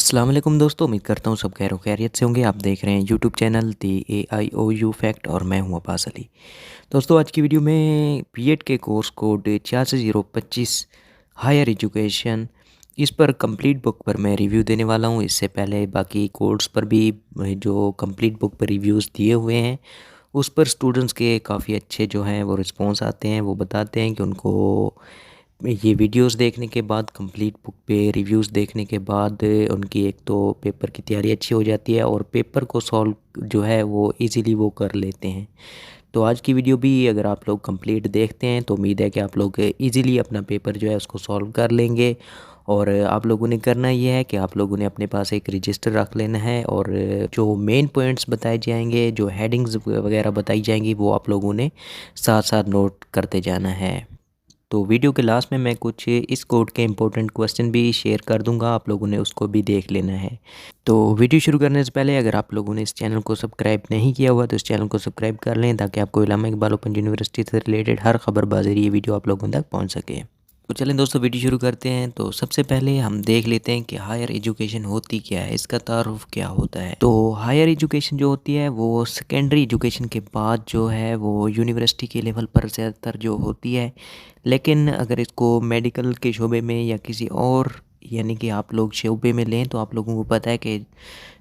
अस्सलाम वालेकुम दोस्तों, उम्मीद करता हूँ सब खैर खैरियत से होंगे। आप देख रहे हैं यूट्यूब चैनल दी AIOU फैक्ट और मैं हूँ अब्बास अली। दोस्तों आज की वीडियो में बीएड के कोर्स कोड 84025 हायर एजुकेशन इस पर कंप्लीट बुक पर मैं रिव्यू देने वाला हूँ। इससे पहले बाकी कोर्स पर भी जो कंप्लीट बुक पर रिव्यूज़ दिए हुए हैं उस पर स्टूडेंट्स के काफ़ी अच्छे जो हैं वो रिस्पॉन्स आते हैं। वो बताते हैं कि उनको ये वीडियोस देखने के बाद कंप्लीट बुक पे रिव्यूज़ देखने के बाद उनकी एक तो पेपर की तैयारी अच्छी हो जाती है और पेपर को सॉल्व जो है वो इजीली वो कर लेते हैं। तो आज की वीडियो भी अगर आप लोग कंप्लीट देखते हैं तो उम्मीद है कि आप लोग इजीली अपना पेपर जो है उसको सॉल्व कर लेंगे। और आप लोगों ने करना ये है कि आप लोगों ने अपने पास एक रजिस्टर रख लेना है और जो मेन पॉइंट्स बताए जाएंगे, जो हेडिंग्स वगैरह बताई जाएंगी, वो आप लोगों ने साथ साथ नोट करते जाना है। तो वीडियो के लास्ट में मैं कुछ इस कोड के इंपॉर्टेंट क्वेश्चन भी शेयर कर दूंगा, आप लोगों ने उसको भी देख लेना है। तो वीडियो शुरू करने से पहले अगर आप लोगों ने इस चैनल को सब्सक्राइब नहीं किया हुआ तो इस चैनल को सब्सक्राइब कर लें ताकि आपको इलामा इकबाल ओपन यूनिवर्सिटी से रिलेटेड हर खबर बाज़री ये वीडियो आप लोगों तक पहुँच सके। तो चलें दोस्तों वीडियो शुरू करते हैं। तो सबसे पहले हम देख लेते हैं कि हायर एजुकेशन होती क्या है, इसका तारुफ क्या होता है। तो हायर एजुकेशन जो होती है वो सेकेंडरी एजुकेशन के बाद जो है वो यूनिवर्सिटी के लेवल पर ज़्यादातर जो होती है। लेकिन अगर इसको मेडिकल के शोबे में या किसी और यानी कि आप लोग शोबे में लें तो आप लोगों को पता है कि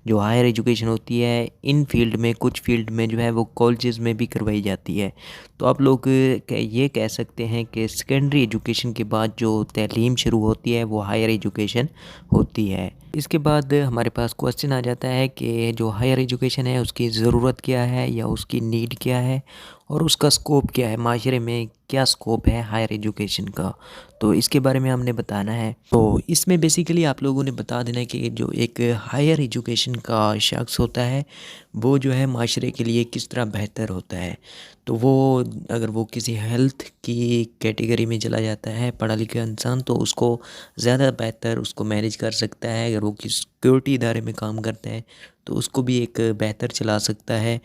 जो हायर एजुकेशन होती है इन फील्ड में, कुछ फील्ड में जो है वो कॉलेजेस में भी करवाई जाती है। तो आप लोग ये कह सकते हैं कि सेकेंडरी एजुकेशन के बाद जो तालीम शुरू होती है वो हायर एजुकेशन होती है। इसके बाद हमारे पास क्वेश्चन आ जाता है कि जो हायर एजुकेशन है उसकी ज़रूरत क्या है या उसकी नीड क्या है और उसका स्कोप क्या है, माशरे में क्या स्कोप है हायर एजुकेशन का। तो इसके बारे में हमने बताना है। तो इसमें बेसिकली आप लोगों ने बता देना है कि जो एक हायर एजुकेशन का शख्स होता है वो जो है माशरे के लिए किस तरह बेहतर होता है। तो वो अगर वो किसी हेल्थ की कैटेगरी में चला जाता है पढ़ा लिखा इंसान तो उसको ज़्यादा बेहतर उसको मैनेज कर सकता है। अगर वो किसी सिक्योरिटी इदारे में काम करता है तो उसको भी एक बेहतर चला सकता है।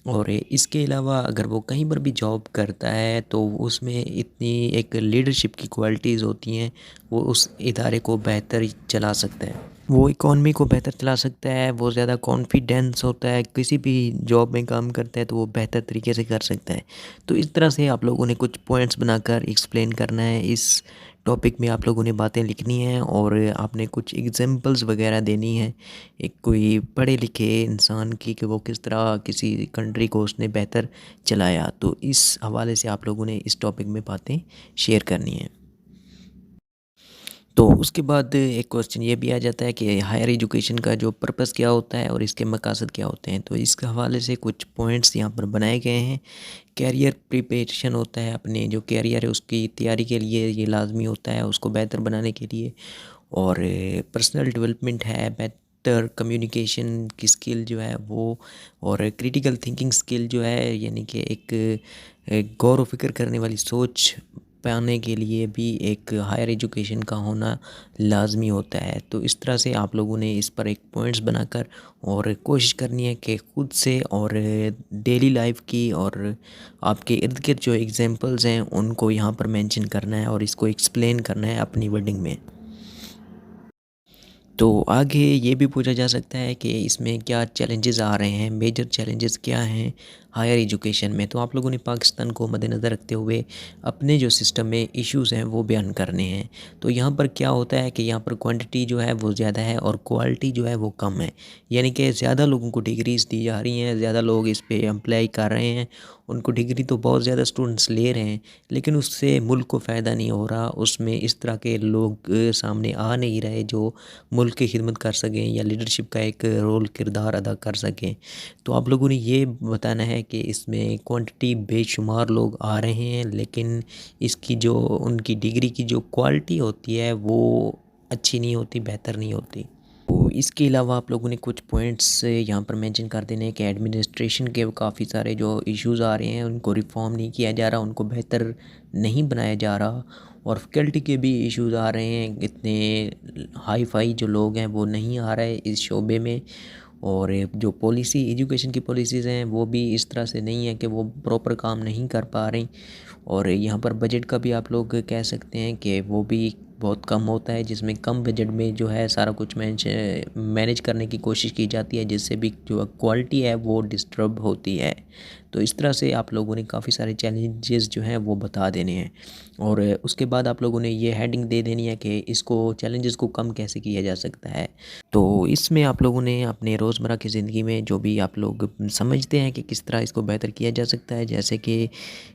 और इसके अलावा अगर वो कहीं पर भी जॉब करता है तो उसमें इतनी एक लीडरशिप की क्वालिटीज़ होती हैं, वो उस इदारे को बेहतर चला सकता है, वो इकॉनमी को बेहतर चला सकता है, वो ज़्यादा कॉन्फिडेंस होता है, किसी भी जॉब में काम करता है तो वो बेहतर तरीके से कर सकता है। तो इस तरह से आप लोगों ने कुछ पॉइंट्स बनाकर एक्सप्लेन करना है। इस टॉपिक में आप लोगों ने बातें लिखनी हैं और आपने कुछ एग्जांपल्स वगैरह देनी है एक कोई पढ़े लिखे इंसान की कि वो किस तरह किसी कंट्री को उसने बेहतर चलाया। तो इस हवाले से आप लोगों ने इस टॉपिक में बातें शेयर करनी है। तो उसके बाद एक क्वेश्चन ये भी आ जाता है कि हायर एजुकेशन का जो पर्पस क्या होता है और इसके मकसद क्या होते हैं। तो इस हवाले से कुछ पॉइंट्स यहाँ पर बनाए गए हैं। कैरियर प्रिपरेशन होता है, अपने जो कैरियर है उसकी तैयारी के लिए ये लाजमी होता है उसको बेहतर बनाने के लिए। और पर्सनल डेवलपमेंट है, बेहतर कम्युनिकेशन की स्किल जो है वो, और क्रिटिकल थिंकिंग स्किल जो है यानी कि एक गौर व फिक्र करने वाली सोच पाने के लिए भी एक हायर एजुकेशन का होना लाजमी होता है। तो इस तरह से आप लोगों ने इस पर एक पॉइंट्स बनाकर और कोशिश करनी है कि खुद से और डेली लाइफ की और आपके इर्द गिर्द जो एग्जांपल्स हैं उनको यहाँ पर मेंशन करना है और इसको एक्सप्लेन करना है अपनी वर्डिंग में। तो आगे ये भी पूछा जा सकता है कि इसमें क्या चैलेंजेस आ रहे हैं, मेजर चैलेंजेस क्या हैं हायर एजुकेशन में। तो आप लोगों ने पाकिस्तान को मद्देनज़र रखते हुए अपने जो सिस्टम में इश्यूज़ हैं वो बयान करने हैं। तो यहाँ पर क्या होता है कि यहाँ पर क्वांटिटी जो है वो ज़्यादा है और क्वालिटी जो है वो कम है। यानी कि ज़्यादा लोगों को डिग्रीज़ दी जा रही हैं, ज़्यादा लोग इस पे अप्लाई कर रहे हैं, उनको डिग्री तो बहुत ज़्यादा स्टूडेंट्स ले रहे हैं लेकिन उससे मुल्क को फ़ायदा नहीं हो रहा। उसमें इस तरह के लोग सामने आ नहीं रहे जो मुल्क की खिदमत कर सकें या लीडरशिप का एक रोल किरदार अदा कर सकें। तो आप लोगों ने ये बताना है कि इसमें क्वांटिटी बेशुमार लोग आ रहे हैं लेकिन इसकी जो उनकी डिग्री की जो क्वालिटी होती है वो अच्छी नहीं होती, बेहतर नहीं होती। तो इसके अलावा आप लोगों ने कुछ पॉइंट्स यहाँ पर मेंशन कर देने हैं कि एडमिनिस्ट्रेशन के काफ़ी सारे जो इश्यूज़ आ रहे हैं उनको रिफ़ॉर्म नहीं किया जा रहा, उनको बेहतर नहीं बनाया जा रहा। और फैकल्टी के भी इश्यूज़ आ रहे हैं, इतने हाई फाई जो लोग हैं वो नहीं आ रहे इस शोबे में। और जो पॉलिसी एजुकेशन की पॉलिसीज़ हैं वो भी इस तरह से नहीं है कि वो प्रॉपर काम नहीं कर पा रही। और यहाँ पर बजट का भी आप लोग कह सकते हैं कि वो भी बहुत कम होता है, जिसमें कम बजट में जो है सारा कुछ मैनेज करने की कोशिश की जाती है, जिससे भी जो क्वालिटी है वो डिस्टर्ब होती है। तो इस तरह से आप लोगों ने काफ़ी सारे चैलेंजेस जो हैं वो बता देने हैं, और उसके बाद आप लोगों ने ये हेडिंग दे देनी है कि इसको चैलेंजेस को कम कैसे किया जा सकता है। तो इसमें आप लोगों ने अपने रोज़मर्रा की ज़िंदगी में जो भी आप लोग समझते हैं कि किस तरह इसको बेहतर किया जा सकता है, जैसे कि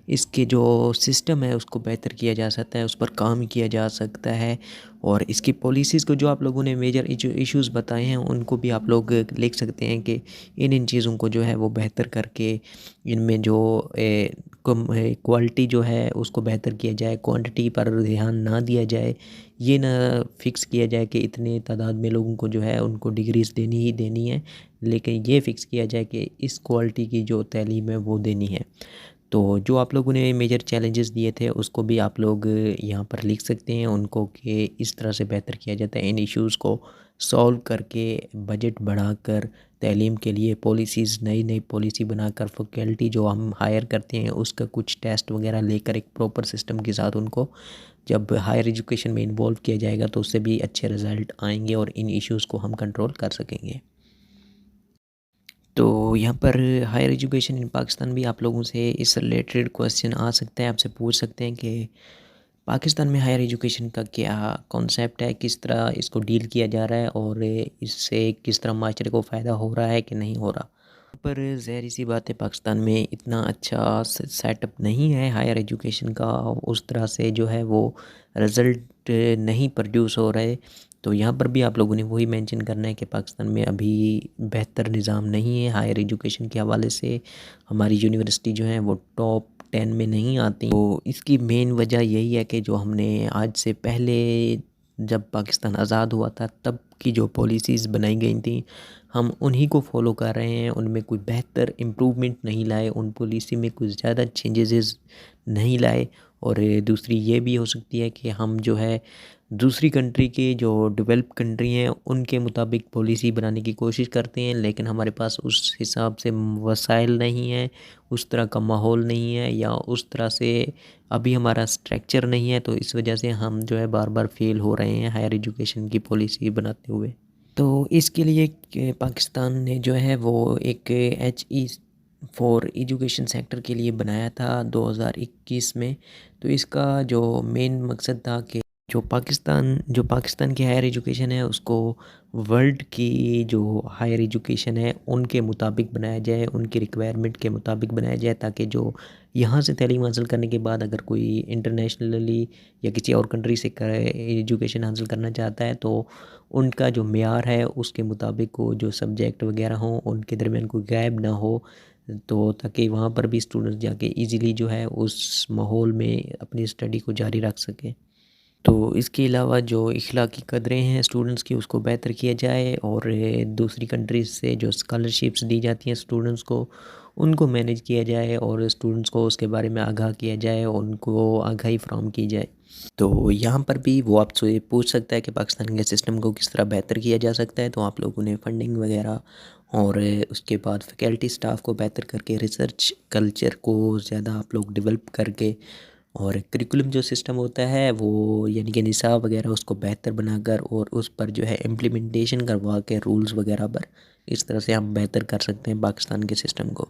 इसके जो सिस्टम है उसको बेहतर किया जा सकता है, उस पर काम किया जा सकता है, और इसकी पॉलिसीज़ को जो आप लोगों ने मेजर इश्यूज़ बताए हैं उनको भी आप लोग लिख सकते हैं कि इन चीज़ों को जो है वो बेहतर करके इनमें जो क्वालिटी जो है उसको बेहतर किया जाए, क्वांटिटी पर ध्यान ना दिया जाए, ये ना फिक्स किया जाए कि इतने तादाद में लोगों को जो है उनको डिग्रीज़ देनी ही देनी है, लेकिन ये फ़िक्स किया जाए कि इस क्वालिटी की जो तालीम है वो देनी है। तो जो आप लोगों ने मेजर चैलेंजेस दिए थे उसको भी आप लोग यहाँ पर लिख सकते हैं उनको, कि इस तरह से बेहतर किया जाता है इन इश्यूज़ को सॉल्व करके, बजट बढ़ाकर, तालीम के लिए पॉलिसीज़ नई नई पॉलिसी बनाकर, फैकल्टी जो हम हायर करते हैं उसका कुछ टेस्ट वगैरह लेकर एक प्रॉपर सिस्टम के साथ उनको जब हायर एजुकेशन में इन्वॉल्व किया जाएगा तो उससे भी अच्छे रिज़ल्ट आएंगे और इन इश्यूज़ को हम कंट्रोल कर सकेंगे। तो यहाँ पर हायर एजुकेशन इन पाकिस्तान भी आप लोगों से इस रिलेटेड क्वेश्चन आ सकता है, आपसे पूछ सकते हैं कि पाकिस्तान में हायर एजुकेशन का क्या कॉन्सेप्ट है, किस तरह इसको डील किया जा रहा है, और इससे किस तरह माशरे को फ़ायदा हो रहा है कि नहीं हो रहा। पर ज़ाहिर सी बात है पाकिस्तान में इतना अच्छा सेटअप नहीं है हायर एजुकेशन का, उस तरह से जो है वो रिज़ल्ट नहीं प्रोड्यूस हो रहे। तो यहाँ पर भी आप लोगों ने वही मेंशन करना है कि पाकिस्तान में अभी बेहतर निज़ाम नहीं है हायर एजुकेशन के हवाले से, हमारी यूनिवर्सिटी जो है वो टॉप 10 में नहीं आती। तो इसकी मेन वजह यही है कि जो हमने आज से पहले जब पाकिस्तान आज़ाद हुआ था तब की जो पॉलिसीज़ बनाई गई थी हम उन्हीं को फॉलो कर रहे हैं, उनमें कोई बेहतर इम्प्रूवमेंट नहीं लाए, उन पॉलिसी में कुछ ज़्यादा चेंजेस नहीं लाए। और दूसरी ये भी हो सकती है कि हम जो है दूसरी कंट्री के जो डेवलप कंट्री हैं उनके मुताबिक पॉलिसी बनाने की कोशिश करते हैं, लेकिन हमारे पास उस हिसाब से वसाइल नहीं है, उस तरह का माहौल नहीं है, या उस तरह से अभी हमारा स्ट्रक्चर नहीं है। तो इस वजह से हम जो है बार बार फेल हो रहे हैं हायर एजुकेशन की पॉलिसी बनाते हुए। तो इसके लिए पाकिस्तान ने जो है वो एक HE फॉर एजुकेशन सेक्टर के लिए बनाया था 2021 में। तो इसका जो मेन मकसद था कि जो पाकिस्तान की हायर एजुकेशन है उसको वर्ल्ड की जो हायर एजुकेशन है उनके मुताबिक बनाया जाए, उनकी रिक्वायरमेंट के मुताबिक बनाया जाए, ताकि जो यहाँ से तालीम हासिल करने के बाद अगर कोई इंटरनेशनली या किसी और कंट्री से एजुकेशन हासिल करना चाहता है तो उनका जो मेयार है उसके मुताबिक वो जो सब्जेक्ट वगैरह हों उनके दरमियान कोई गैप ना हो, तो ताकि वहाँ पर भी स्टूडेंट्स जाके इजीली जो है उस माहौल में अपनी स्टडी को जारी रख सकें। तो इसके अलावा जो इखलाकी कदरें हैं स्टूडेंट्स की उसको बेहतर किया जाए, और दूसरी कंट्रीज़ से जो स्कॉलरशिप्स दी जाती हैं स्टूडेंट्स को उनको मैनेज किया जाए, और स्टूडेंट्स को उसके बारे में आगाह किया जाए, उनको आगाही फ़राहम की जाए। तो यहाँ पर भी वो आपसे पूछ सकता है कि पाकिस्तान के सिस्टम को किस तरह बेहतर किया जा सकता है। तो आप लोगों ने फंडिंग वगैरह और उसके बाद फैकल्टी स्टाफ को बेहतर करके, रिसर्च कल्चर को ज़्यादा आप लोग डेवलप करके, और करिकुलम जो सिस्टम होता है वो यानी कि निसाब वगैरह उसको बेहतर बनाकर और उस पर जो है इम्प्लीमेंटेशन करवा के रूल्स वगैरह पर, इस तरह से हम बेहतर कर सकते हैं पाकिस्तान के सिस्टम को।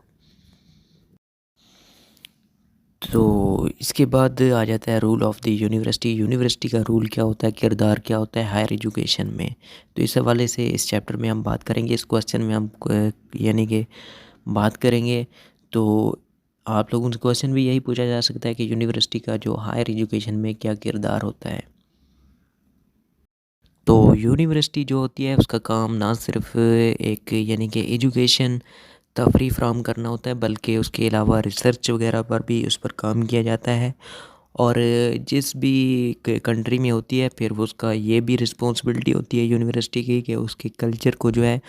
तो इसके बाद आ जाता है rule of the university. University का रूल क्या होता है, किरदार क्या होता है हायर एजुकेशन में। तो इस हवाले से इस चैप्टर में हम बात करेंगे, इस क्वेश्चन में हम यानी कि बात करेंगे। तो आप लोगों से क्वेश्चन भी यही पूछा जा सकता है कि यूनिवर्सिटी का जो हायर एजुकेशन में क्या किरदार होता है। तो यूनिवर्सिटी जो होती है उसका काम ना सिर्फ एक यानी कि एजुकेशन तफरी फ़राहम करना होता है, बल्कि उसके अलावा रिसर्च वगैरह पर भी उस पर काम किया जाता है। और जिस भी कंट्री में होती है फिर वो उसका ये भी रिस्पॉन्सिबिलिटी होती है यूनिवर्सिटी की कि उसके कल्चर को जो है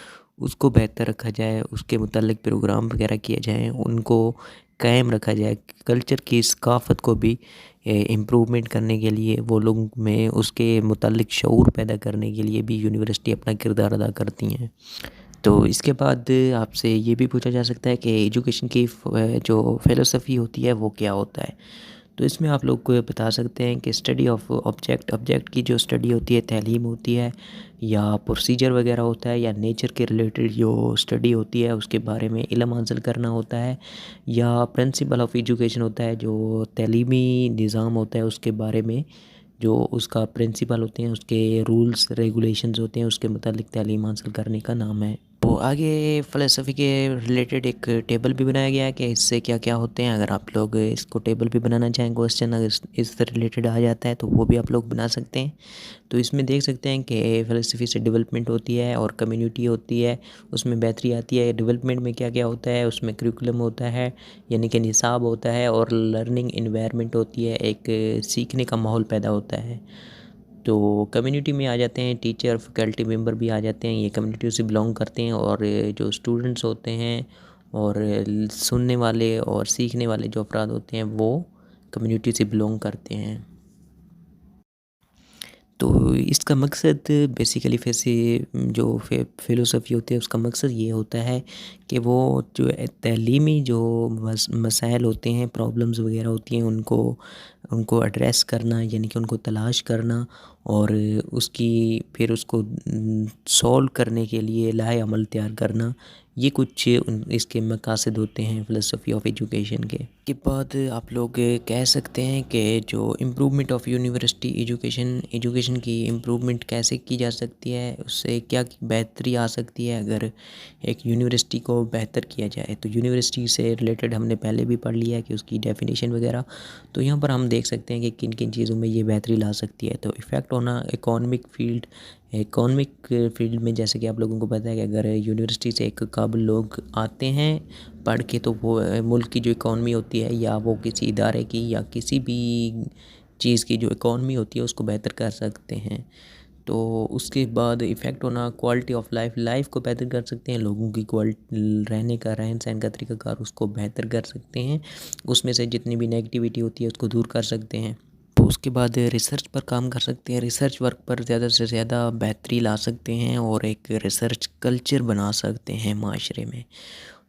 उसको बेहतर रखा जाए, उसके मुतालिक प्रोग्राम वगैरह किए जाएँ, उनको कायम रखा जाए। कल्चर की सकाफ़त को भी इम्प्रूवमेंट करने के लिए, वो लोगों में उसके मुतालिक शऊर पैदा करने के लिए भी यूनिवर्सिटी अपना किरदार अदा करती हैं। तो इसके बाद आपसे ये भी पूछा जा सकता है कि एजुकेशन की जो फ़िलासफ़ी होती है वो क्या होता है। तो इसमें आप लोग को बता सकते हैं कि स्टडी ऑफ ऑब्जेक्ट की जो स्टडी होती है तालीम होती है, या प्रोसीजर वगैरह होता है, या नेचर के रिलेटेड जो स्टडी होती है उसके बारे में इल्म हासिल करना होता है, या प्रिंसिपल ऑफ एजुकेशन होता है जो तालीमी निज़ाम होता है उसके बारे में, जो उसका प्रिंसिपल होते हैं उसके रूल्स रेगुलेशंस होते हैं उसके मुतालिक तालीम हासिल करने का नाम है। तो आगे फ़िलासफ़ी के रिलेटेड एक टेबल भी बनाया गया है कि इससे क्या क्या होते हैं। अगर आप लोग इसको टेबल भी बनाना चाहें, क्वेश्चन अगर इससे रिलेटेड आ जाता है तो वो भी आप लोग बना सकते हैं। तो इसमें देख सकते हैं कि फ़िलासफ़ी से डेवलपमेंट होती है और कम्युनिटी होती है, उसमें बेहतरी आती है। डेवलपमेंट में क्या क्या होता है, उसमें करिकुलम होता है यानी कि निसाब होता है, और लर्निंग इन्वायरमेंट होती है, एक सीखने का माहौल पैदा होता है। तो कम्युनिटी में आ जाते हैं टीचर फैकल्टी मेंबर भी आ जाते हैं, ये कम्युनिटी से बिलोंग करते हैं, और जो स्टूडेंट्स होते हैं और सुनने वाले और सीखने वाले जो अफराद होते हैं वो कम्युनिटी से बिलोंग करते हैं। तो इसका मकसद बेसिकली वैसे जो फ़िलोसफ़ी होती है उसका मकसद ये होता है कि वो जो तालीमी जो मसाइल होते हैं, प्रॉब्लम्स वगैरह होती हैं, उनको उनको एड्रेस करना यानी कि उनको तलाश करना, और उसकी फिर उसको सॉल्व करने के लिए लाहे अमल तैयार करना, ये कुछ इसके मकासद होते हैं फ़िलासफ़ी ऑफ एजुकेशन के बाद आप लोग कह सकते हैं कि जो इम्प्रूवमेंट ऑफ यूनिवर्सिटी एजुकेशन की इम्प्रूवमेंट कैसे की जा सकती है, उससे क्या बेहतरी आ सकती है अगर एक यूनिवर्सिटी को बेहतर किया जाए। तो यूनिवर्सिटी से रिलेटेड हमने पहले भी पढ़ लिया है कि उसकी डेफिनेशन वगैरह, तो यहाँ पर हम देख सकते हैं कि किन किन चीज़ों में ये बेहतरी ला सकती है। तो इफ़ेक्ट होना इकोनॉमिक फील्ड में, जैसे कि आप लोगों को पता है कि अगर यूनिवर्सिटी से एक काबिल लोग आते हैं पढ़ के, तो वो मुल्क की जो इकॉनमी होती है या वो किसी इदारे की या किसी भी चीज़ की जो इकॉनमी होती है उसको बेहतर कर सकते हैं। तो उसके बाद इफ़ेक्ट होना क्वालिटी ऑफ लाइफ को बेहतर कर सकते हैं, लोगों की रहने का रहन सहन का तरीकाकार उसको बेहतर कर सकते हैं, उसमें से जितनी भी नेगेटिविटी होती है उसको दूर कर सकते हैं। तो उसके बाद रिसर्च पर काम कर सकते हैं, रिसर्च वर्क पर ज़्यादा से ज़्यादा बेहतरी ला सकते हैं और एक रिसर्च कल्चर बना सकते हैं माशरे में।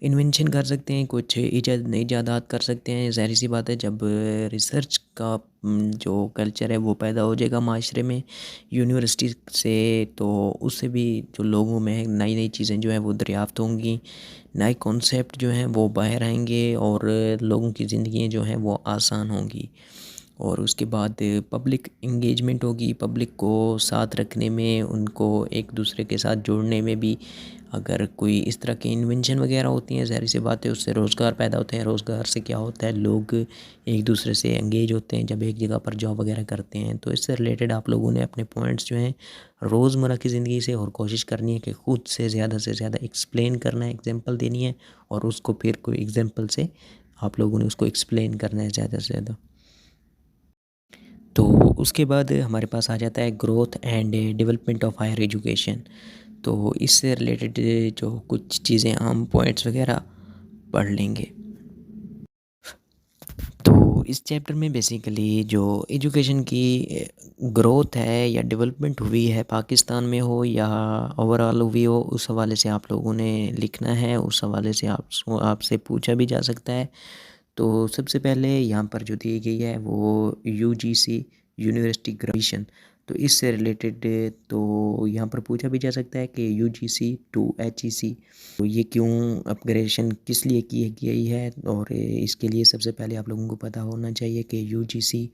इन्वेंशन कर सकते हैं, कुछ ईजादात कर सकते हैं। ज़ाहिर सी बात है जब रिसर्च का जो कल्चर है वो पैदा हो जाएगा माशरे में यूनिवर्सिटी से, तो उससे भी जो लोगों में नई नई चीज़ें जो हैं वो दरियाफ़्त होंगी, नए कॉन्सेप्ट जो हैं वो बाहर आएंगे, और लोगों की ज़िंदगी जो हैं वो आसान होंगी। और उसके बाद पब्लिक इंगेजमेंट होगी, पब्लिक को साथ रखने में, उनको एक दूसरे के साथ जोड़ने में भी अगर कोई इस तरह की इन्वेंशन वगैरह होती हैं, ज़ाहिर सी बात है उससे रोज़गार पैदा होते हैं। रोज़गार से क्या होता है, लोग एक दूसरे से एंगेज होते हैं जब एक जगह पर जॉब वगैरह करते हैं। तो इससे रिलेटेड आप लोगों ने अपने पॉइंट्स जो हैं रोज़मर्रा की ज़िंदगी से और कोशिश करनी है कि ख़ुद से ज़्यादा एक्सप्लेन करना है, एग्जांपल देनी है, और उसको फिर कोई एग्जांपल से आप लोगों ने उसको एक्सप्लेन करना है ज़्यादा से ज़्यादा। तो उसके बाद हमारे पास आ जाता है growth and development of higher education. तो इससे रिलेटेड जो कुछ चीज़ें आम पॉइंट्स वगैरह पढ़ लेंगे। तो इस चैप्टर में बेसिकली जो एजुकेशन की ग्रोथ है या डेवलपमेंट हुई है पाकिस्तान में हो या ओवरऑल हुई हो, उस हवाले से आप लोगों ने लिखना है। उस हवाले से आपसे पूछा भी जा सकता है। तो सबसे पहले यहाँ पर जो दी गई है वो यूजीसी यूनिवर्सिटी ग्रेजुएशन, तो इससे रिलेटेड तो यहाँ पर पूछा भी जा सकता है कि यूजीसी टू एचईसी, तो ये क्यों अपग्रेडेशन किस लिए की गई है। और इसके लिए सबसे पहले आप लोगों को पता होना चाहिए कि यूजीसी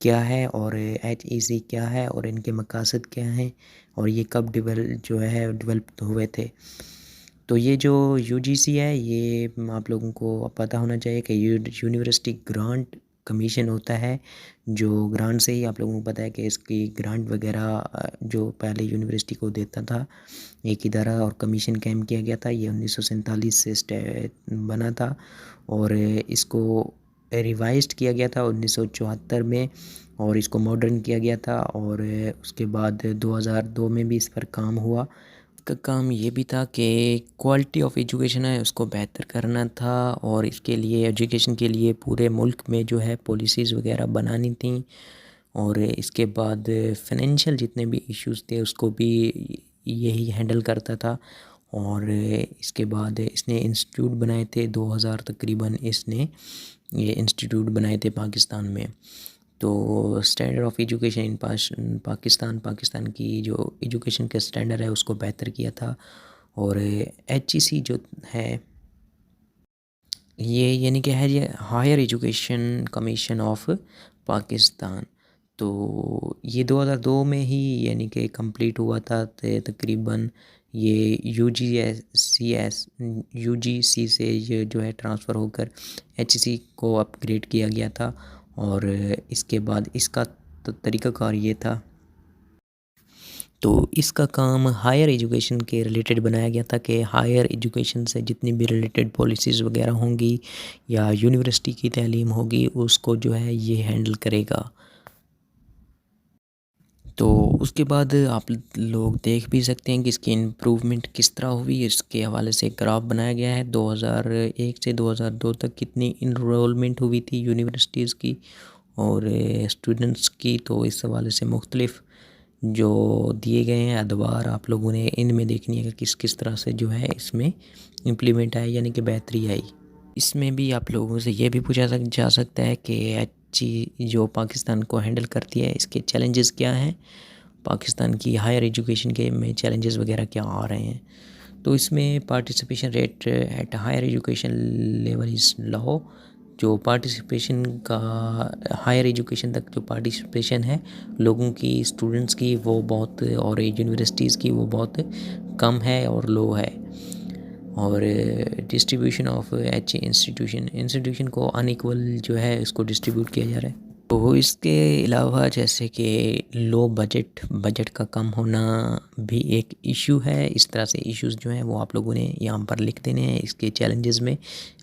क्या है और एचईसी क्या है और इनके मकासद क्या हैं, और ये कब डेवलप हुए थे। तो ये जो यूजीसी है ये आप लोगों को पता होना चाहिए कि यूनिवर्सिटी ग्रांट कमीशन होता है, जो ग्रांट से ही आप लोगों को पता है कि इसकी ग्रांट वगैरह जो पहले यूनिवर्सिटी को देता था एक इदारा, और कमीशन कायम किया गया था। ये 1947 से बना था, और इसको रिवाइज्ड किया गया था 1974 में, और इसको मॉडर्न किया गया था। और उसके बाद 2002 में भी इस पर काम हुआ। का काम ये भी था कि क्वालिटी ऑफ एजुकेशन है उसको बेहतर करना था, और इसके लिए एजुकेशन के लिए पूरे मुल्क में जो है पॉलिसीज़ वगैरह बनानी थी। और इसके बाद फाइनेंशियल जितने भी इश्यूज़ थे उसको भी यही हैंडल करता था। और इसके बाद इसने इंस्टीट्यूट बनाए थे 2000 तकरीबन इसने ये इंस्टीट्यूट बनाए थे पाकिस्तान में। तो standard of education in Pakistan की जो एजुकेशन का स्टैंडर्ड है उसको बेहतर किया था। और HEC जो है ये यानी कि है ये higher education commission of Pakistan. तो ये 2002 में ही यानी कि कंप्लीट हुआ था। तकरीबन ये UGC से ये जो है ट्रांसफ़र होकर HEC को अपग्रेड किया गया था। और इसके बाद इसका तरीक़ाकार ये था, तो इसका काम हायर एजुकेशन के रिलेटेड बनाया गया था कि हायर एजुकेशन से जितनी भी रिलेटेड पॉलिसीज़ वगैरह होंगी या यूनिवर्सिटी की तालीम होगी उसको जो है ये हैंडल करेगा। तो उसके बाद आप लोग देख भी सकते हैं कि इसकी इम्प्रूवमेंट किस तरह हुई। इसके हवाले से ग्राफ बनाया गया है 2001 से 2002 तक कितनी इनरोलमेंट हुई थी यूनिवर्सिटीज़ की और स्टूडेंट्स की। तो इस हवाले से मुख्तलिफ जो दिए गए हैं अदवार आप लोगों ने इनमें देखनी है कि किस किस तरह से जो है इसमें इम्प्लीमेंट आई यानी कि बेहतरी आई। इसमें भी आप लोगों से ये भी पूछा जा सकता है कि HEC जो पाकिस्तान को हैंडल करती है इसके चैलेंजेस क्या हैं, पाकिस्तान की हायर एजुकेशन के में चैलेंजेस वगैरह क्या आ रहे हैं। तो इसमें participation rate at higher education level is low. जो पार्टिसिपेशन का हायर एजुकेशन तक जो पार्टिसिपेशन है लोगों की, स्टूडेंट्स की, वो बहुत, और यूनिवर्सिटीज़ की वो बहुत कम है और लो है। और डिस्ट्रीब्यूशन ऑफ इंस्टीट्यूशन को अनइक्वल जो है इसको डिस्ट्रीब्यूट किया जा रहा है। तो इसके अलावा जैसे कि लो बजट का कम होना भी एक इशू है। इस तरह से इश्यूज़ जो हैं वो आप लोगों ने यहाँ पर लिख देने हैं इसके चैलेंजेस में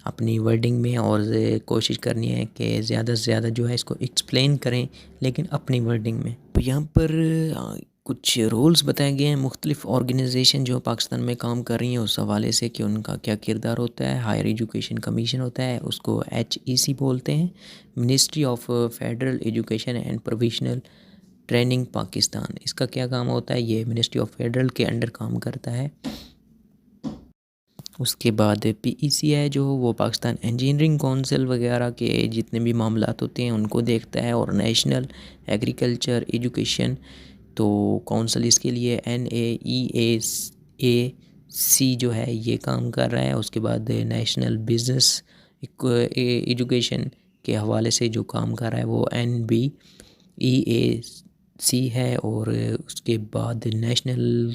अपनी वर्डिंग में, और कोशिश करनी है कि ज़्यादा से ज़्यादा जो है इसको एक्सप्लेन करें लेकिन अपनी वर्डिंग में। तो यहाँ पर कुछ रूल्स बताए गए हैं मुख्तलिफ़ ऑर्गेनाइजेशन जो पाकिस्तान में काम कर रही हैं उस हवाले से कि उनका क्या किरदार होता है। हायर एजुकेशन कमीशन होता है, उसको HEC बोलते हैं। Ministry of federal education and provisional training Pakistan, इसका क्या काम होता है, ये मिनिस्ट्री ऑफ फेडरल के अंडर काम करता है। उसके बाद PEC है जो वो पाकिस्तान इंजीनियरिंग काउंसिल वगैरह के जितने भी मामलात होते हैं उनको देखता है। और नेशनल एग्रीकल्चर एजुकेशन तो काउंसिल इसके लिए NAEAC जो है ये काम कर रहा है। उसके बाद नेशनल बिजनेस एजुकेशन के हवाले से जो काम कर रहा है वो NBEAC है। और उसके बाद नेशनल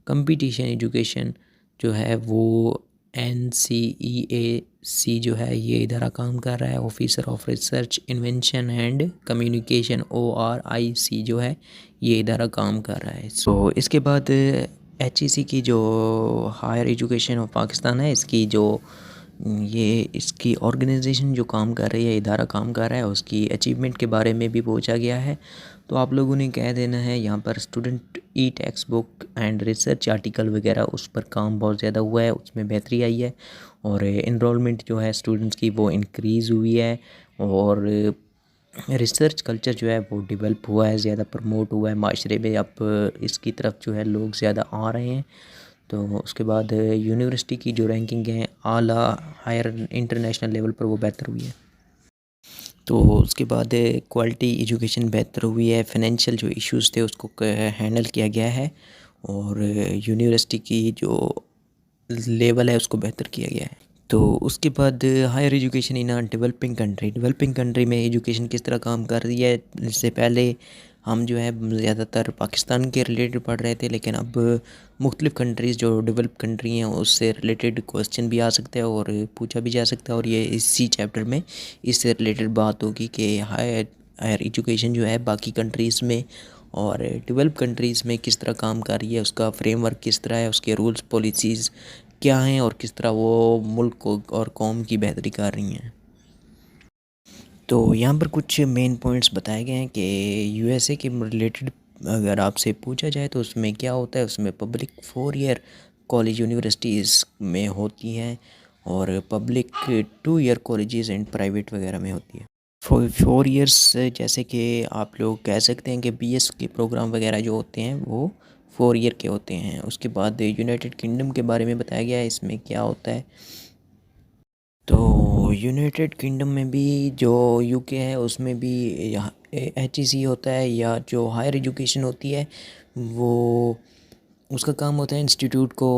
कंपटीशन एजुकेशन जो है वो NCEAC जो है ये इदारा काम कर रहा है। Officer of research invention and communication ORIC जो है ये इदारा काम कर रहा है। सो इसके बाद HEC की जो हायर एजुकेशन ऑफ पाकिस्तान है इसकी जो ये इसकी ऑर्गेनाइजेशन जो काम कर रही है, इदारा काम कर रहा है, उसकी अचीवमेंट के बारे में भी पूछा गया है। तो आप लोगों ने कह देना है यहाँ पर student E text book and research article वगैरह उस पर काम बहुत ज़्यादा हुआ है, उसमें बेहतरी आई है। और इनरोलमेंट जो है स्टूडेंट्स की वो इंक्रीज़ हुई है। और रिसर्च कल्चर जो है वो डेवलप हुआ है, ज़्यादा प्रमोट हुआ है माशरे में। अब इसकी तरफ जो है लोग ज़्यादा आ रहे हैं। तो उसके बाद यूनिवर्सिटी की जो रैंकिंग है आला हायर इंटरनेशनल लेवल पर वो बेहतर हुई है। तो उसके बाद क्वालिटी एजुकेशन बेहतर हुई है। फाइनेंशियल जो इश्यूज़ थे उसको हैंडल किया गया है। और यूनिवर्सिटी की जो लेवल है उसको बेहतर किया गया है। तो उसके बाद higher education in a developing country में एजुकेशन किस तरह काम कर रही है। इससे पहले हम जो है ज़्यादातर पाकिस्तान के रिलेटेड पढ़ रहे थे, लेकिन अब मुख्तलिफ़ कंट्रीज़ जो डेवलप कंट्री हैं उससे रिलेटेड क्वेश्चन भी आ सकता है और पूछा भी जा सकता है। और ये इसी चैप्टर में इससे रिलेटेड बात होगी कि हायर एजुकेशन जो है बाकी कंट्रीज़ में और डेवलप कंट्रीज़ में किस तरह काम कर रही है, उसका फ्रेमवर्क किस तरह है, उसके रूल्स पॉलिसीज़ क्या हैं और किस तरह वो मुल्क को और कौम की बेहतरी कर रही हैं। तो यहाँ पर कुछ मेन पॉइंट्स बताए गए हैं कि USA के रिलेटेड अगर आपसे पूछा जाए तो उसमें क्या होता है। उसमें पब्लिक 4 ईयर कॉलेज यूनिवर्सिटीज़ में होती हैं और public 2 year colleges and private वगैरह में होती है। 4 ईयर्स जैसे कि आप लोग कह सकते हैं कि BS के प्रोग्राम वगैरह जो होते हैं वो 4 ईयर के होते हैं। उसके बाद यूनाइटेड किंगडम के बारे में बताया गया है इसमें क्या होता है। तो यूनाइटेड किंगडम में भी जो यूके है उसमें भी यहाँ HEC होता है, या जो हायर एजुकेशन होती है वो उसका काम होता है इंस्टीट्यूट को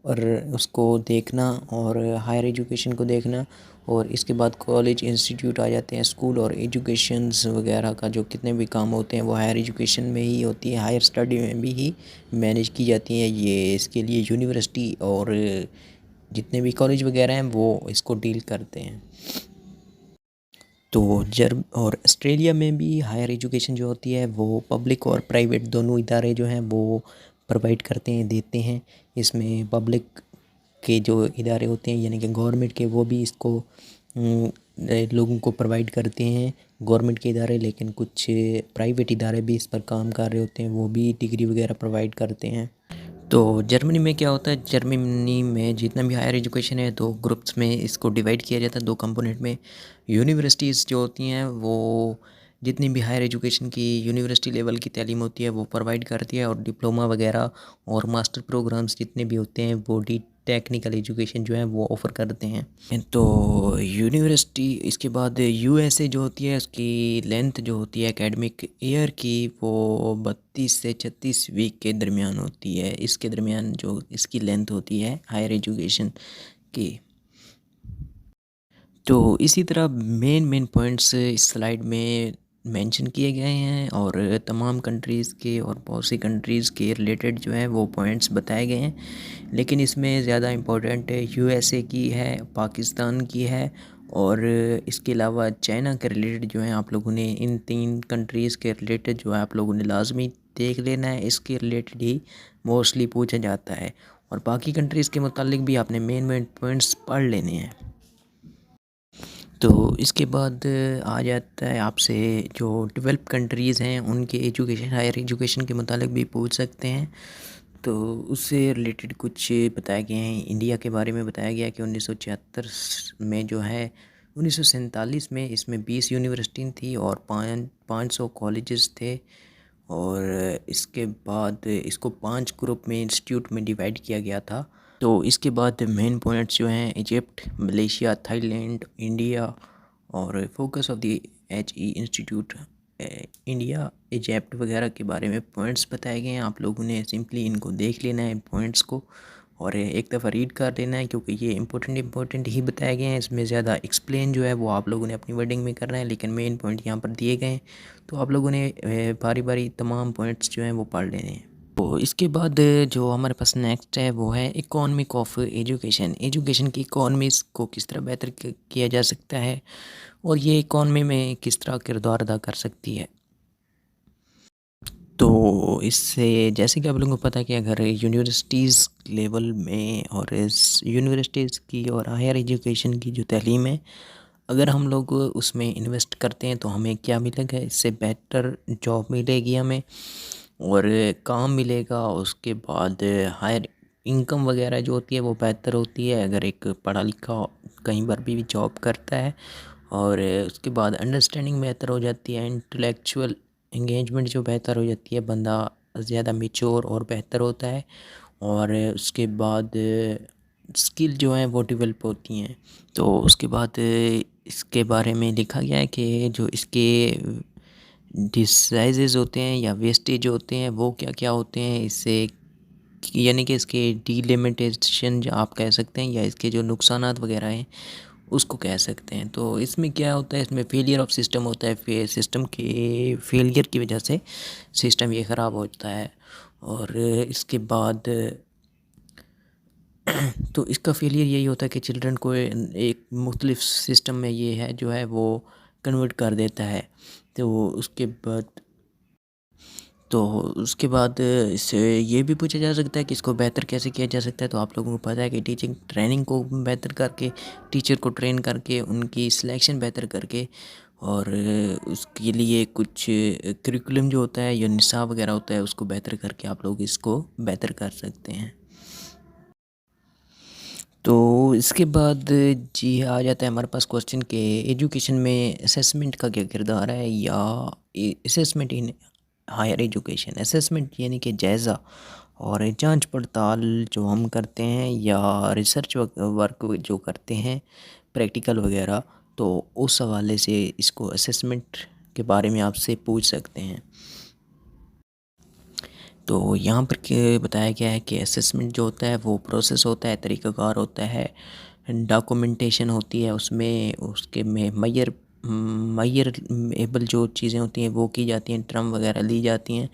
और उसको देखना और हायर एजुकेशन को देखना। और इसके बाद कॉलेज इंस्टीट्यूट आ जाते हैं, स्कूल और एजुकेशंस वगैरह का जो कितने भी काम होते हैं वो हायर एजुकेशन में ही होती है, हायर स्टडी में भी ही मैनेज की जाती हैं। ये इसके लिए यूनिवर्सिटी और जितने भी कॉलेज वगैरह हैं वो इसको डील करते हैं। तो जर्म और ऑस्ट्रेलिया में भी हायर एजुकेशन जो होती है वो पब्लिक और प्राइवेट दोनों इदारे जो हैं वो प्रोवाइड करते हैं, देते हैं। इसमें पब्लिक के जो इदारे होते हैं यानी कि गवर्नमेंट के, वो भी इसको लोगों को प्रोवाइड करते हैं, गवर्नमेंट के इदारे। लेकिन कुछ प्राइवेट इदारे भी इस पर काम कर रहे होते हैं, वो भी डिग्री वगैरह प्रोवाइड करते हैं। तो जर्मनी में क्या होता है, जर्मनी में जितना भी हायर एजुकेशन है दो ग्रुप्स में इसको डिवाइड किया जाता है, दो कंपोनेंट में। यूनिवर्सिटीज़ जो होती हैं वो जितनी भी हायर एजुकेशन की यूनिवर्सिटी लेवल की तालीम होती है वो प्रोवाइड करती है, और डिप्लोमा वगैरह और मास्टर प्रोग्राम्स जितने भी होते हैं वो टेक्निकल एजुकेशन जो है वो ऑफ़र करते हैं। तो यूनिवर्सिटी इसके बाद यूएसए जो होती है उसकी लेंथ जो होती है एकेडमिक ईयर की वो 32 से 36 वीक के दरमियान होती है। इसके दरमियान जो इसकी लेंथ होती है हायर एजुकेशन की। तो इसी तरह मेन पॉइंट्स इस स्लाइड में मेंशन किए गए हैं, और तमाम कंट्रीज़ के और बहुत सी कंट्रीज़ के रिलेटेड जो है वो पॉइंट्स बताए गए हैं। लेकिन इसमें ज़्यादा इम्पोर्टेंट यूएसए की है, पाकिस्तान की है, और इसके अलावा चाइना के रिलेटेड जो है आप लोगों ने इन 3 कंट्रीज़ के रिलेटेड जो है आप लोगों ने लाजमी देख लेना है। इसके रिलेटेड ही मोस्टली पूछा जाता है, और बाकी कंट्रीज़ के मुतालिक भी आपने मेन पॉइंट्स पढ़ लेने हैं। तो इसके बाद आ जाता है आपसे जो डेवलप कंट्रीज़ हैं उनके एजुकेशन, हायर एजुकेशन के मुतालिक भी पूछ सकते हैं। तो उससे रिलेटेड कुछ बताया गया है। इंडिया के बारे में बताया गया कि 1976 में जो है 1947 में इसमें 20 यूनिवर्सिटी थी और 500 कॉलेजेस थे। और इसके बाद इसको 5 ग्रुप में इंस्टीट्यूट में डिवाइड किया गया था। तो इसके बाद मेन पॉइंट्स जो हैं इजिप्ट, मलेशिया, थाईलैंड, इंडिया, और focus of the HE institute India, Egypt वगैरह के बारे में पॉइंट्स बताए गए हैं। आप लोगों ने सिंपली इनको देख लेना है पॉइंट्स को, और एक दफ़ा रीड कर लेना है, क्योंकि ये इंपॉर्टेंट ही बताए गए हैं। इसमें ज़्यादा एक्सप्लेन जो है वो आप लोगों ने अपनी वर्डिंग में करना है, लेकिन मेन पॉइंट यहाँ पर दिए गए हैं। तो आप लोगों ने बारी बारी तमाम पॉइंट्स जो हैं वो पढ़ लेने हैं। तो इसके बाद जो हमारे पास नेक्स्ट है वो है इकोनॉमिक ऑफ एजुकेशन। एजुकेशन की इकोनॉमीज़ को किस तरह बेहतर किया जा सकता है, और ये इकोनॉमी में किस तरह किरदार अदा कर सकती है। तो इससे जैसे कि आप लोगों को पता है कि अगर यूनिवर्सिटीज़ लेवल में और इस यूनिवर्सिटीज़ की और हायर एजुकेशन की जो तालीम है, अगर हम लोग उसमें इन्वेस्ट करते हैं तो हमें क्या मिलेगा, इससे बेहतर जॉब मिलेगी हमें और काम मिलेगा। उसके बाद हायर इनकम वगैरह जो होती है वो बेहतर होती है अगर एक पढ़ा लिखा कहीं पर भी जॉब करता है। और उसके बाद अंडरस्टैंडिंग बेहतर हो जाती है, इंटेलेक्चुअल एंगेजमेंट जो बेहतर हो जाती है, बंदा ज़्यादा मैच्योर और बेहतर होता है। और उसके बाद स्किल जो है वो डेवलप होती हैं। तो उसके बाद इसके बारे में लिखा गया है कि जो इसके डिसाइजेज होते हैं या वेस्टेज होते हैं वो क्या क्या होते हैं इससे, यानी कि इसके डीलिमिटेशन जो आप कह सकते हैं, या इसके जो नुकसानात वगैरह हैं उसको कह सकते हैं। तो इसमें क्या होता है, इसमें फेलियर ऑफ सिस्टम होता है, सिस्टम के फेलियर की वजह से सिस्टम ये ख़राब होता है। और इसके बाद तो इसका फेलियर यही होता है कि चिल्ड्रन को एक मुख्तलिफ सिस्टम में ये है जो है वो कन्वर्ट कर देता है। तो उसके बाद इससे ये भी पूछा जा सकता है कि इसको बेहतर कैसे किया जा सकता है। तो आप लोगों को पता है कि टीचिंग ट्रेनिंग को बेहतर करके, टीचर को ट्रेन करके, उनकी सिलेक्शन बेहतर करके, और उसके लिए कुछ करिकुलम जो होता है या निसाब वगैरह होता है उसको बेहतर करके आप लोग इसको बेहतर कर सकते हैं। तो इसके बाद जी आ जाता है हमारे पास क्वेश्चन के एजुकेशन में असेसमेंट का क्या किरदार है, या assessment in higher education. Assessment यानी कि जायज़ा और जांच पड़ताल जो हम करते हैं या रिसर्च वर्क जो करते हैं प्रैक्टिकल वगैरह, तो उस हवाले से इसको असेसमेंट के बारे में आपसे पूछ सकते हैं। तो यहाँ पर के बताया गया है कि असेसमेंट जो होता है वो प्रोसेस होता है, तरीक़ाकार होता है, डॉक्यूमेंटेशन होती है, उसमें उसके में मैयर एबल जो चीज़ें होती हैं वो की जाती हैं, टर्म वगैरह ली जाती हैं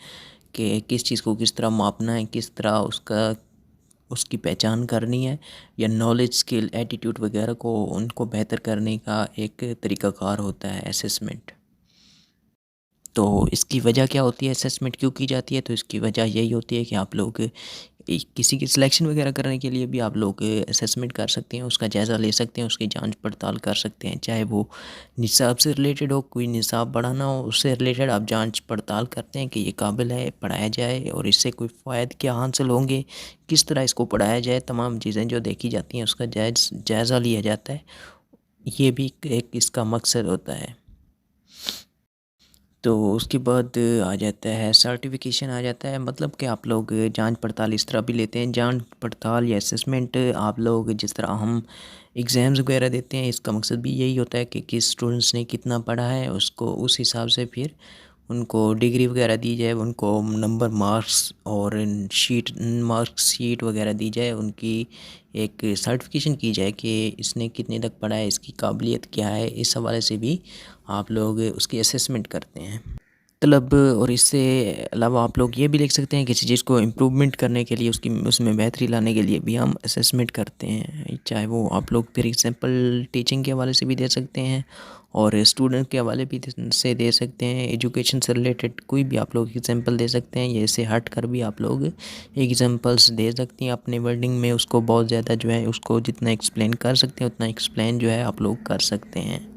कि किस चीज़ को किस तरह मापना है, किस तरह उसकी पहचान करनी है, या नॉलेज, स्किल, एटीट्यूड वगैरह को उनको बेहतर करने का एक तरीक़ाकार होता है असेसमेंट। तो इसकी वजह क्या होती है, असेसमेंट क्यों की जाती है? तो इसकी वजह यही होती है कि आप लोग किसी की सिलेक्शन वगैरह करने के लिए भी आप लोग असेसमेंट कर सकते हैं, उसका जायज़ा ले सकते हैं, उसकी जांच पड़ताल कर सकते हैं। चाहे वो निसाब से रिलेटेड हो, कोई निसाब बढ़ाना हो, उससे रिलेटेड आप जांच पड़ताल करते हैं कि ये काबिल है पढ़ाया जाए और इससे कोई फ़ायदे क्या हासिल होंगे, किस तरह इसको पढ़ाया जाए, तमाम चीज़ें जो देखी जाती हैं उसका जायज़ा लिया जाता है। ये भी एक इसका मकसद होता है। तो उसके बाद आ जाता है सर्टिफिकेशन आ जाता है, मतलब कि आप लोग जांच पड़ताल इस तरह भी लेते हैं। जांच पड़ताल या असेसमेंट आप लोग जिस तरह हम एग्ज़ाम्स वगैरह देते हैं, इसका मकसद भी यही होता है कि किस स्टूडेंट्स ने कितना पढ़ा है, उसको उस हिसाब से फिर उनको डिग्री वगैरह दी जाए, उनको नंबर, मार्क्स और मार्क्स शीट वगैरह दी जाए, उनकी एक सर्टिफिकेशन की जाए कि इसने कितने तक पढ़ा है, इसकी काबिलियत क्या है। इस हवाले से भी आप लोग उसकी असेसमेंट करते हैं। मतलब और इससे अलावा आप लोग ये भी लिख सकते हैं किसी चीज़ को इम्प्रूवमेंट करने के लिए, उसकी उसमें बेहतरी लाने के लिए भी हम असेसमेंट करते हैं। चाहे वो आप लोग फिर एग्जांपल टीचिंग के हवाले से भी दे सकते हैं और स्टूडेंट के हवाले भी से दे सकते हैं। एजुकेशन से रिलेटेड कोई भी आप लोग एग्जांपल दे सकते हैं, या इससे हट कर भी आप लोग एग्जांपल्स दे सकती हैं अपने वर्डिंग में। उसको बहुत ज़्यादा जो है उसको जितना एक्सप्लेन कर सकते हैं उतना एक्सप्लेन जो है आप लोग कर सकते हैं।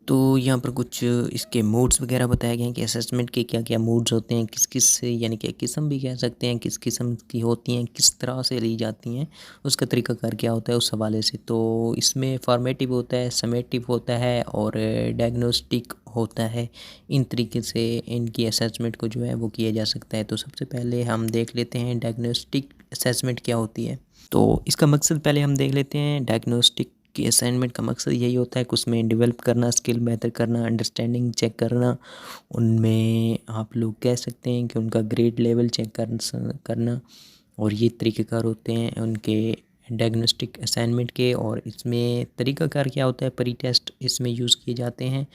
तो यहाँ पर कुछ इसके मोड्स वगैरह बताए गए हैं कि असेसमेंट के क्या क्या मोड्स होते हैं, किस किस यानी कि किस्म भी कह सकते हैं, किस किस्म की होती हैं, किस तरह से ली जाती हैं, उसका तरीक़ाकार क्या होता है उस हवाले से। तो इसमें फॉर्मेटिव होता है, समेटिव होता है और डायग्नोस्टिक होता है। इन तरीके से इनकी असेसमेंट को जो है वो किया जा सकता है। तो सबसे पहले हम देख लेते हैं डायग्नोस्टिक असेसमेंट क्या होती है। तो इसका मकसद पहले हम देख लेते हैं। डायग्नोस्टिक की असाइनमेंट का मकसद यही होता है कि उसमें डेवलप करना, स्किल बेहतर करना, अंडरस्टैंडिंग चेक करना, उनमें आप लोग कह सकते हैं कि उनका ग्रेड लेवल चेक करना। और ये तरीक़ेकार होते हैं उनके डायग्नोस्टिक असाइनमेंट के। और इसमें तरीक़ाकार क्या होता है, प्री टेस्ट इसमें यूज़ किए जाते हैं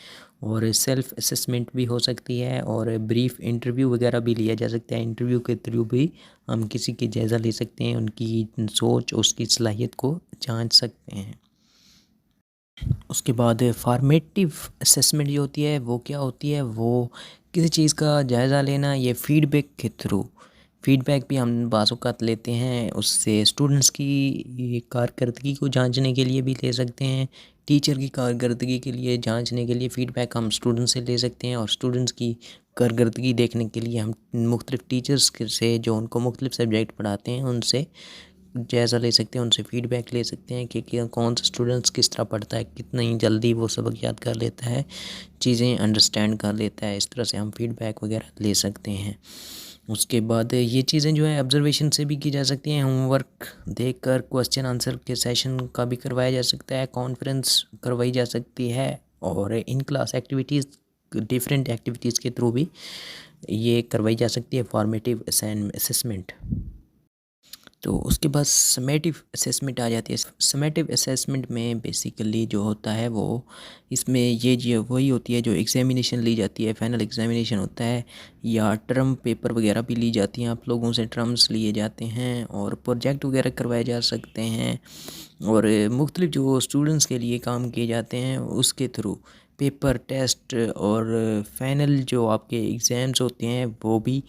और सेल्फ़ असेसमेंट भी हो सकती है और ब्रीफ इंटरव्यू वगैरह भी लिया जा सकता है। इंटरव्यू के थ्रू भी हम किसी की जायज़ा ले सकते हैं, उनकी सोच, उसकी सलाहियत को जांच सकते हैं। उसके बाद फॉर्मेटिव असेसमेंट जो होती है वो क्या होती है, वो किसी चीज़ का जायज़ा लेना, ये फीडबैक के थ्रू। फीडबैक भी हम बाज़ औक़ात लेते हैं, उससे स्टूडेंट्स की कारकर्दगी को जांचने के लिए भी ले सकते हैं। टीचर की कारकर्दगी के लिए जांचने के लिए फ़ीडबैक हम स्टूडेंट से ले सकते हैं और स्टूडेंट्स की कारकर्दगी देखने के लिए हम मुख्तलिफ़ टीचर्स से जो उनको मुख्तलिफ़ सब्जेक्ट पढ़ाते हैं उनसे जायज़ा ले सकते हैं, उनसे फ़ीडबैक ले सकते हैं कि कौन सा स्टूडेंट्स किस तरह पढ़ता है, कितनी जल्दी वो सबक याद कर लेता है, चीज़ें अंडरस्टैंड कर लेता है। इस तरह से हम फ़ीडबैक वगैरह ले सकते हैं। उसके बाद ये चीज़ें जो है ऑब्जर्वेशन से भी की जा सकती हैं। होमवर्क देखकर क्वेश्चन आंसर के सेशन का भी करवाया जा सकता है, कॉन्फ्रेंस करवाई जा सकती है और in class activities, different activities के थ्रू भी ये करवाई जा सकती है फॉर्मेटिव असेसमेंट। तो उसके बाद समेटिव असेसमेंट आ जाती है। समेटिव असेसमेंट में बेसिकली जो होता है वो इसमें ये जो वही होती है जो एग्ज़ामिनेशन ली जाती है, फाइनल एग्ज़ामिनेशन होता है या टर्म पेपर वगैरह भी ली जाती हैं। आप लोगों से टर्म्स लिए जाते हैं और प्रोजेक्ट वगैरह करवाए जा सकते हैं और मुख्तलिफ़ जो स्टूडेंट्स के लिए काम किए जाते हैं उसके थ्रू पेपर, टेस्ट और फाइनल जो आपके एग्ज़ाम्स होते हैं वो भी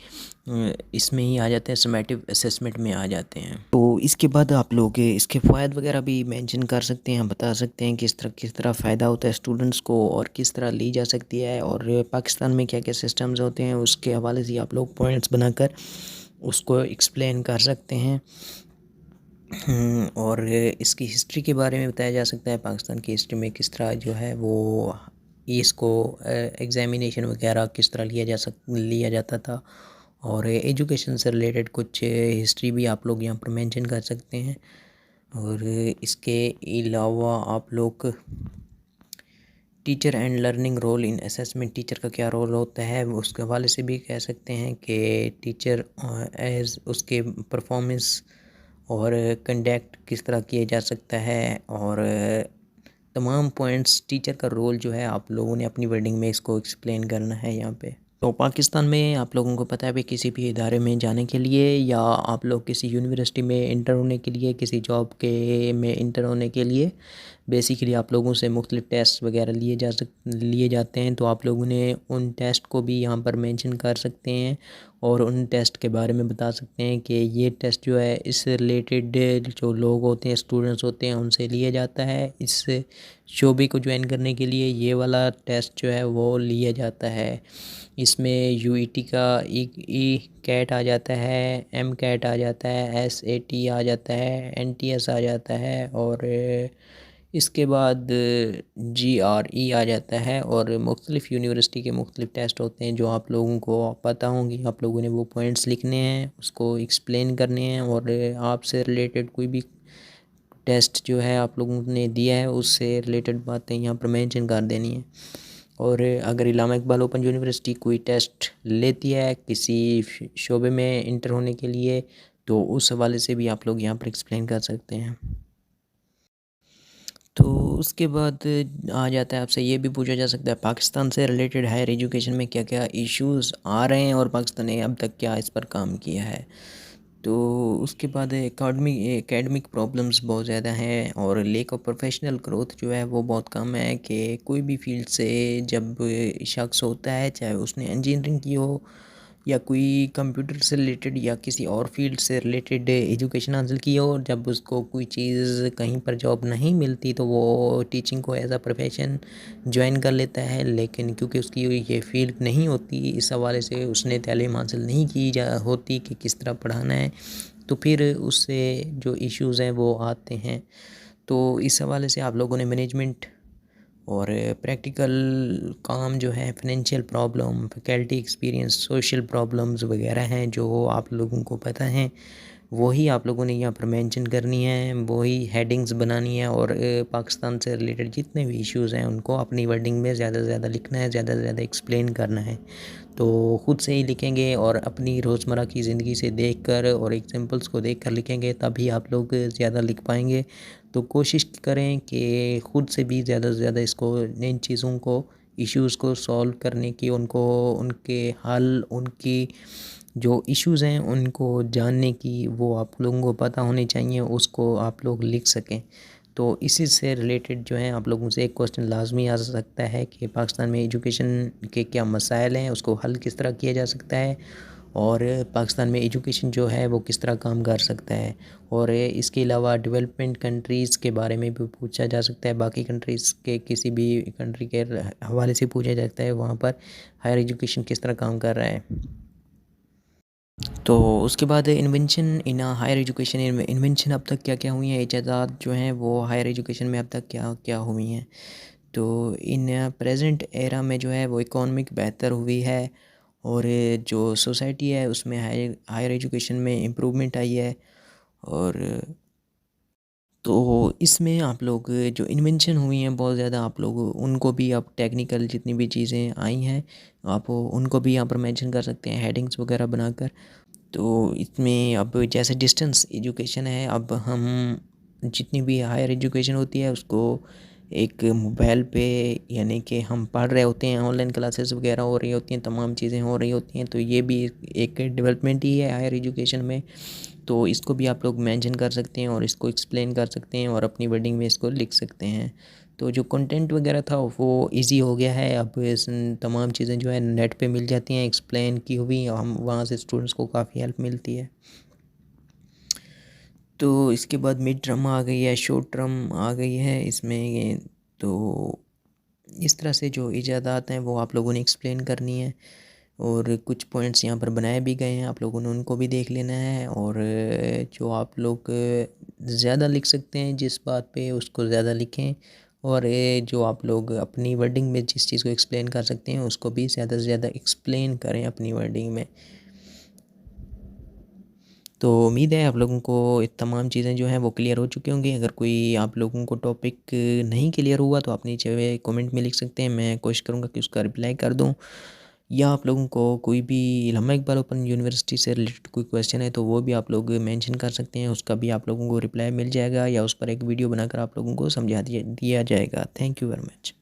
इसमें ही आ जाते हैं, समेटिव असेसमेंट में आ जाते हैं। तो इसके बाद आप लोग इसके फ़ायदे वगैरह भी मेंशन कर सकते हैं, बता सकते हैं किस तरह फ़ायदा होता है स्टूडेंट्स को और किस तरह ली जा सकती है और पाकिस्तान में क्या क्या सिस्टम्स होते हैं, उसके हवाले से आप लोग पॉइंट्स बनाकर उसको एक्सप्लेन कर सकते हैं। और इसकी हिस्ट्री के बारे में बताया जा सकता है, पाकिस्तान की हिस्ट्री में किस तरह जो है वो इसको एग्ज़ामिनेशन वगैरह किस तरह लिया जाता था और एजुकेशन से रिलेटेड कुछ हिस्ट्री भी आप लोग यहाँ पर मेंशन कर सकते हैं। और इसके अलावा आप लोग teacher and learning role in assessment, teacher का क्या रोल होता है उसके हवाले से भी कह सकते हैं कि टीचर एज उसके परफॉर्मेंस और कंडक्ट किस तरह किया जा सकता है, और तमाम पॉइंट्स टीचर का रोल जो है आप लोगों ने अपनी वर्डिंग में इसको एक्सप्लेन करना है यहाँ पे। तो पाकिस्तान में आप लोगों को पता है भी किसी भी इदारे में जाने के लिए या आप लोग किसी यूनिवर्सिटी में इंटर होने के लिए, किसी जॉब के में इंटर होने के लिए बेसिकली आप लोगों से मुख्तलिफ टेस्ट वगैरह लिए जाते हैं। तो आप लोगों ने उन टेस्ट को भी यहाँ पर मेंशन कर सकते हैं और उन टेस्ट के बारे में बता सकते हैं कि ये टेस्ट जो है इससे रिलेटेड जो लोग होते हैं, स्टूडेंट्स होते हैं, उनसे लिया जाता है। इस शोबे को ज्वाइन करने के लिए ये वाला टेस्ट जो है वो लिया जाता है। इसमें यूईटी का ई कैट आ जाता है, एम कैट आ जाता है, एसएटी आ जाता है, एनटीएस आ जाता है, और इसके बाद जीआरई आ जाता है। और मुख्तलिफ़ यूनिवर्सिटी के मुख्तलिफ़ टेस्ट होते हैं जो आप लोगों को पता होंगी। आप लोगों ने वो पॉइंट्स लिखने हैं, उसको एक्सप्लेन करने हैं, और आपसे रिलेटेड कोई भी टेस्ट जो है आप लोगों ने दिया है उससे रिलेटेड बातें यहाँ पर मेंशन कर देनी है। और अगर इलामा इकबाल ओपन यूनिवर्सिटी कोई टेस्ट लेती है किसी शोबे में इंटर होने के लिए, तो उस हवाले से भी आप लोग यहाँ पर एक्सप्लेन कर सकते हैं। तो उसके बाद आ जाता है, आपसे ये भी पूछा जा सकता है पाकिस्तान से रिलेटेड हायर एजुकेशन में क्या क्या इश्यूज़ आ रहे हैं और पाकिस्तान ने अब तक क्या इस पर काम किया है। तो उसके बाद एकेडमिक प्रॉब्लम्स बहुत ज़्यादा हैं और लेक ऑफ प्रोफेशनल ग्रोथ जो है वो बहुत कम है। कि कोई भी फील्ड से जब शख्स होता है, चाहे उसने इंजीनियरिंग की हो या कोई कंप्यूटर से रिलेटेड या किसी और फील्ड से रिलेटेड एजुकेशन हासिल की हो, जब उसको कोई चीज़ कहीं पर जॉब नहीं मिलती तो वो टीचिंग को एज अ प्रोफेशन ज्वाइन कर लेता है। लेकिन क्योंकि उसकी ये फील्ड नहीं होती, इस हवाले से उसने तालीम हासिल नहीं की जा होती कि किस तरह पढ़ाना है, तो फिर उससे जो इश्यूज़ हैं वो आते हैं। तो इस हवाले से आप लोगों ने मैनेजमेंट और प्रैक्टिकल काम जो है, financial problem, faculty experience, social problems वगैरह हैं जो आप लोगों को पता हैं, वही आप लोगों ने यहाँ पर मेंशन करनी है, वही हेडिंग्स बनानी है। और पाकिस्तान से रिलेटेड जितने भी इश्यूज़ हैं उनको अपनी वर्डिंग में ज़्यादा से ज़्यादा लिखना है, ज़्यादा से ज़्यादा एक्सप्लेन करना है। तो ख़ुद से ही लिखेंगे और अपनी रोज़मर्रा की ज़िंदगी से देखकर और एग्जांपल्स को देखकर लिखेंगे, तभी आप लोग ज़्यादा लिख पाएंगे। तो कोशिश करें कि ख़ुद से भी ज़्यादा से ज़्यादा इसको, इन चीज़ों को, इश्यूज़ को सॉल्व करने की, उनको, उनके हल, उनकी जो इश्यूज़ हैं उनको जानने की वो आप लोगों को पता होने चाहिए, उसको आप लोग लिख सकें। तो इसी से रिलेटेड जो है आप लोगों से एक क्वेश्चन लाजमी आ सकता है कि पाकिस्तान में एजुकेशन के क्या मसाइल हैं, उसको हल किस तरह किया जा सकता है, और पाकिस्तान में एजुकेशन जो है वो किस तरह काम कर सकता है। और इसके अलावा डेवलपमेंट कंट्रीज़ के बारे में भी पूछा जा सकता है, बाकी कंट्रीज़ के किसी भी कंट्री के हवाले से पूछा जाता है वहाँ पर हायर एजुकेशन किस तरह काम कर रहा है। तो उसके बाद invention in higher education, invention अब तक क्या क्या हुई हैं, इजादात जो हैं वो हायर एजुकेशन में अब तक क्या क्या हुई हैं। तो इन प्रेजेंट एरा में जो है वो इकोनॉमिक बेहतर हुई है और जो सोसाइटी है उसमें हायर एजुकेशन में इम्प्रूवमेंट आई है। और तो इसमें आप लोग जो इन्वेंशन हुई हैं बहुत ज़्यादा, आप लोग उनको भी, अब टेक्निकल जितनी भी चीज़ें आई हैं आप उनको भी यहाँ पर मेंशन कर सकते हैं हेडिंग्स वगैरह बनाकर। तो इसमें अब जैसे डिस्टेंस एजुकेशन है, अब हम जितनी भी हायर एजुकेशन होती है उसको एक मोबाइल पे, यानी कि हम पढ़ रहे होते हैं, ऑनलाइन क्लासेस वगैरह हो रही होती हैं, तमाम चीज़ें हो रही होती हैं, तो ये भी एक डेवलपमेंट ही है हायर एजुकेशन में। तो इसको भी आप लोग मेंशन कर सकते हैं और इसको एक्सप्लेन कर सकते हैं और अपनी वर्डिंग में इसको लिख सकते हैं। तो जो कंटेंट वगैरह था वो इजी हो गया है, अब इस तमाम चीज़ें जो है नेट पे मिल जाती हैं एक्सप्लेन की हुई, हम वहाँ से स्टूडेंट्स को काफ़ी हेल्प मिलती है। तो इसके बाद मिड टर्म आ गई है, शॉर्ट टर्म आ गई है इसमें। तो इस तरह से जो इजादात हैं वो आप लोगों ने एक्सप्लेन करनी है और कुछ पॉइंट्स यहाँ पर बनाए भी गए हैं, आप लोगों ने उनको भी देख लेना है। और जो आप लोग ज़्यादा लिख सकते हैं जिस बात पे, उसको ज़्यादा लिखें, और जो आप लोग अपनी वर्डिंग में जिस चीज़ को एक्सप्लेन कर सकते हैं उसको भी ज़्यादा से ज़्यादा एक्सप्लेन करें अपनी वर्डिंग में। तो उम्मीद है आप लोगों को ये तमाम चीज़ें जो हैं वो क्लियर हो चुकी होंगी। अगर कोई आप लोगों को टॉपिक नहीं क्लियर हुआ तो आप नीचे कमेंट में लिख सकते हैं, मैं कोशिश करूँगा कि उसका रिप्लाई कर दूँ। या आप लोगों को कोई भी इलामा इकबाल ओपन यूनिवर्सिटी से रिलेटेड कोई क्वेश्चन है तो वो भी आप लोग मेंशन कर सकते हैं, उसका भी आप लोगों को रिप्लाई मिल जाएगा या उस पर एक वीडियो बनाकर आप लोगों को समझा दिया जाएगा। Thank you very much.